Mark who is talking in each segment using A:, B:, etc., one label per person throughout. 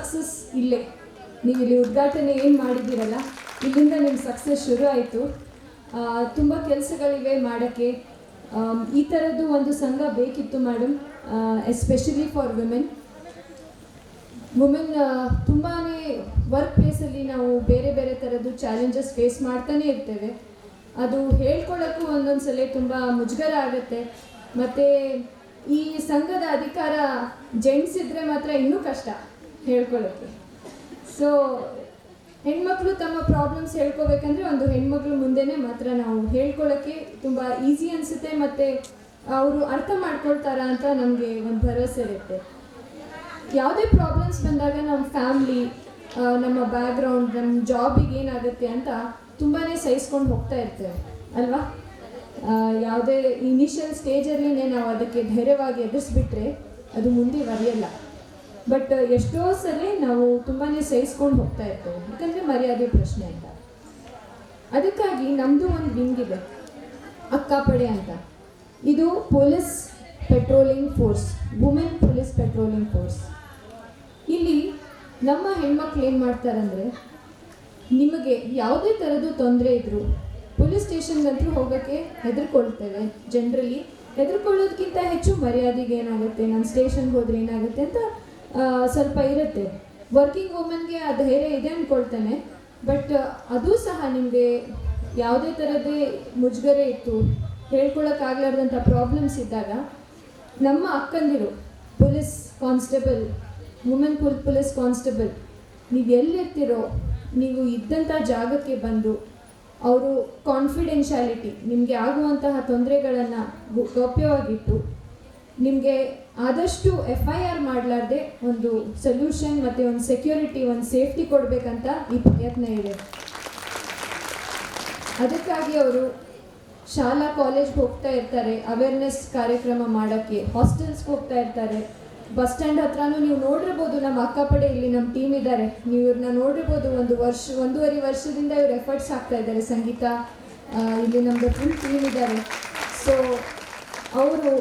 A: Success ಇಲ್ಲೇ. ನೀವು ಇಲ್ಲಿ ಉದ್ಘಾಟನೆ ಏನು ಮಾಡಿದ್ದೀರಲ್ಲ, ಇಲ್ಲಿಂದ ನಿಮ್ಮ ಸಕ್ಸಸ್ ಶುರು ಆಯಿತು. ತುಂಬ ಕೆಲಸಗಳಿವೆ ಮಾಡೋಕ್ಕೆ. ಈ ಥರದ್ದು ಒಂದು ಸಂಘ ಬೇಕಿತ್ತು ಮೇಡಮ್, ಎಸ್ಪೆಷಲಿ ಫಾರ್ ವುಮೆನ್. ತುಂಬಾ ವರ್ಕ್ ಪ್ಲೇಸಲ್ಲಿ ನಾವು ಬೇರೆ ಬೇರೆ ಥರದ್ದು ಚಾಲೆಂಜಸ್ ಫೇಸ್ ಮಾಡ್ತಾನೆ ಇರ್ತೇವೆ. ಅದು ಹೇಳ್ಕೊಳ್ಳೋಕ್ಕೂ ಒಂದೊಂದು ಸಲ ತುಂಬ ಮುಜುಗರ ಆಗುತ್ತೆ. ಮತ್ತು ಈ ಸಂಘದ ಅಧಿಕಾರ ಜೆಂಟ್ಸ್ ಇದ್ದರೆ ಮಾತ್ರ ಇನ್ನೂ ಕಷ್ಟ ಹೇಳ್ಕೊಳ್ಳೋಕ್ಕೆ. ಸೊ ಹೆಣ್ಮಕ್ಳು ತಮ್ಮ ಪ್ರಾಬ್ಲಮ್ಸ್ ಹೇಳ್ಕೋಬೇಕಂದ್ರೆ ಒಂದು ಹೆಣ್ಮಕ್ಳು ಮುಂದೆನೇ ಮಾತ್ರ ನಾವು ಹೇಳ್ಕೊಳ್ಳೋಕ್ಕೆ ತುಂಬ ಈಸಿ ಅನಿಸುತ್ತೆ. ಮತ್ತು ಅವರು ಅರ್ಥ ಮಾಡ್ಕೊಳ್ತಾರ ಅಂತ ನಮಗೆ ಒಂದು ಭರವಸೆ ಇರುತ್ತೆ. ಯಾವುದೇ ಪ್ರಾಬ್ಲಮ್ಸ್ ಬಂದಾಗ ನಮ್ಮ ಫ್ಯಾಮ್ಲಿ, ನಮ್ಮ ಬ್ಯಾಕ್ಗ್ರೌಂಡ್, ನಮ್ಮ ಜಾಬಿಗೆ ಏನಾಗುತ್ತೆ ಅಂತ ತುಂಬಾ ಸಹಿಸ್ಕೊಂಡು ಹೋಗ್ತಾ ಇರ್ತೇವೆ ಅಲ್ವಾ. ಯಾವುದೇ ಇನಿಷಿಯಲ್ ಸ್ಟೇಜಲ್ಲಿನೇ ನಾವು ಅದಕ್ಕೆ ಧೈರ್ಯವಾಗಿ ಎದುರಿಸ್ಬಿಟ್ರೆ ಅದು ಮುಂದುವರಿಯಲ್ಲ. ಬಟ್ ಎಷ್ಟೋ ಸಲ ನಾವು ತುಂಬಾ ಸಹಿಸ್ಕೊಂಡು ಹೋಗ್ತಾ ಇರ್ತೇವೆ, ಯಾಕಂದರೆ ಮರ್ಯಾದೆ ಪ್ರಶ್ನೆ ಅಂತ. ಅದಕ್ಕಾಗಿ ನಮ್ಮದು ಒಂದು ವಿಂಗ್ ಇದೆ, ಅಕ್ಕಾಪಡೆ ಅಂತ. ಇದು police patrolling force, women police patrolling force. ಇಲ್ಲಿ ನಮ್ಮ ಹೆಣ್ಮಕ್ಳು ಏನು ಮಾಡ್ತಾರಂದರೆ, ನಿಮಗೆ ಯಾವುದೇ ಥರದ್ದು ತೊಂದರೆ ಇದ್ದರೂ ಪೊಲೀಸ್ ಸ್ಟೇಷನ್ಗಂತೂ ಹೋಗೋಕ್ಕೆ ಹೆದರ್ಕೊಳ್ತೇವೆ. ಜನರಲಿ ಹೆದರ್ಕೊಳ್ಳೋದಕ್ಕಿಂತ ಹೆಚ್ಚು ಮರ್ಯಾದೆಗೆ ಏನಾಗುತ್ತೆ, ನಾನು ಸ್ಟೇಷನ್ಗೆ ಹೋದ್ರೆ ಏನಾಗುತ್ತೆ ಅಂತ ಸ್ವಲ್ಪ ಇರುತ್ತೆ. ವರ್ಕಿಂಗ್ ವುಮೆನ್ಗೆ ಆ ಧೈರ್ಯ ಇದೆ ಅಂದ್ಕೊಳ್ತಾನೆ. ಬಟ್ ಅದು ಸಹ ನಿಮಗೆ ಯಾವುದೇ ಥರದ್ದೇ ಮುಜುಗರ ಇತ್ತು, ಹೇಳ್ಕೊಳಕ್ಕಾಗ್ಲಾರ್ದಂಥ ಪ್ರಾಬ್ಲಮ್ಸ್ ಇದ್ದಾಗ ನಮ್ಮ ಅಕ್ಕಂದಿರು police constable, women police constable, ನೀವು ಎಲ್ಲಿರ್ತೀರೋ ನೀವು ಇದ್ದಂಥ ಜಾಗಕ್ಕೆ ಬಂದು ಅವರು ಕಾನ್ಫಿಡೆನ್ಷಿಯಾಲಿಟಿ, ನಿಮಗೆ ಆಗುವಂತಹ ತೊಂದರೆಗಳನ್ನು ಗೌಪ್ಯವಾಗಿಟ್ಟು ನಿಮಗೆ ಆದಷ್ಟು FIR ಮಾಡಲಾರ್ದೆ ಒಂದು ಸೊಲ್ಯೂಷನ್ ಮತ್ತು ಒಂದು ಸೆಕ್ಯೂರಿಟಿ, ಒಂದು ಸೇಫ್ಟಿ ಕೊಡಬೇಕಂತ ಈ ಪ್ರಯತ್ನ ಇದೆ. ಅದಕ್ಕಾಗಿ ಅವರು ಶಾಲಾ ಕಾಲೇಜ್ಗೆ ಹೋಗ್ತಾ ಇರ್ತಾರೆ, ಅವೇರ್ನೆಸ್ ಕಾರ್ಯಕ್ರಮ ಮಾಡೋಕ್ಕೆ, ಹಾಸ್ಟೆಲ್ಸ್ಗೆ ಹೋಗ್ತಾ ಇರ್ತಾರೆ. ಬಸ್ ಸ್ಟ್ಯಾಂಡ್ ಹತ್ರನೂ ನೀವು ನೋಡಿರ್ಬೋದು, ನಮ್ಮ ಅಕ್ಕಪಡೆ ಇಲ್ಲಿ ನಮ್ಮ ಟೀಮ್ ಇದ್ದಾರೆ, ನೀವು ಇವ್ರನ್ನ ನೋಡಿರ್ಬೋದು. ಒಂದೂವರೆ ವರ್ಷದಿಂದ ಇವ್ರು ಎಫರ್ಟ್ಸ್ ಹಾಕ್ತಾ ಇದ್ದಾರೆ. ಸಂಗೀತ ಇಲ್ಲಿ ನಮ್ಮದು ಫುಲ್ ಟೀಮ್ ಇದ್ದಾರೆ. ಸೊ ಅವರು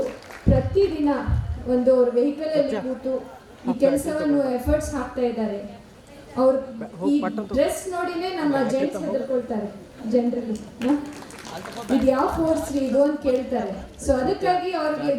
A: ಪ್ರತಿದಿನ ಒಂದು ಅವ್ರ ವೆಹಿಕಲಲ್ಲಿ ಕೂತು ಈ ಕೆಲಸವನ್ನು ಎಫರ್ಟ್ಸ್ ಹಾಕ್ತಾ ಇದ್ದಾರೆ. ಅವ್ರ ಈ ಡ್ರೆಸ್ ನೋಡಿನೇ ನಮ್ಮ ಜೆಂಟ್ಸ್ ಹೆದರ್ಕೊಳ್ತಾರೆ ಜನರಲ್ಲಿ. ಇದು ಯಾವ ಫೋರ್ಸ್ ಇದು ಅಂತ ಕೇಳ್ತಾರೆ. ಸೊ ಅದಕ್ಕಾಗಿ ಅವ್ರಿಗೆ